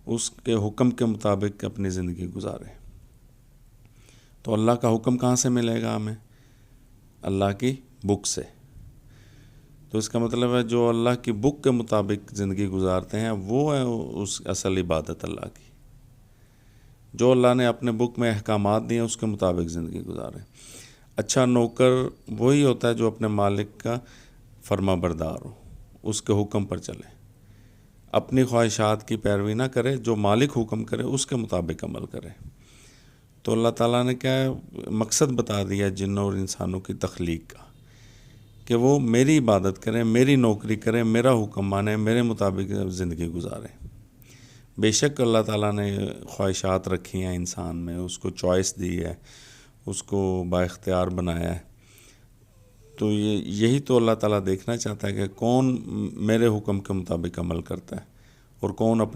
اس کے حکم کے مطابق اپنی زندگی گزارے۔ تو اللہ کا حکم کہاں سے ملے گا ہمیں؟ اللہ کی بک سے۔ تو اس کا مطلب ہے جو اللہ کی بک کے مطابق زندگی گزارتے ہیں وہ ہے اس اصل عبادت اللہ کی۔ جو اللہ نے اپنے بک میں احکامات دیے اس کے مطابق زندگی گزارے۔ اچھا نوکر وہی ہوتا ہے جو اپنے مالک کا فرما بردار ہو، اس کے حکم پر چلے، اپنی خواہشات کی پیروی نہ کرے، جو مالک حکم کرے اس کے مطابق عمل کرے۔ تو اللہ تعالیٰ نے کیا ہے مقصد بتا دیا جنوں اور انسانوں کی تخلیق کا، کہ وہ میری عبادت کریں، میری نوکری کریں، میرا حکم مانیں، میرے مطابق زندگی گزاریں۔ بے شک اللہ تعالیٰ نے خواہشات رکھی ہیں انسان میں، اس کو چوائس دی ہے، اس کو با اختیار بنایا ہے۔ تو یہی تو اللہ تعالیٰ دیکھنا چاہتا ہے کہ کون میرے حکم کے مطابق عمل کرتا ہے اور کون اپنے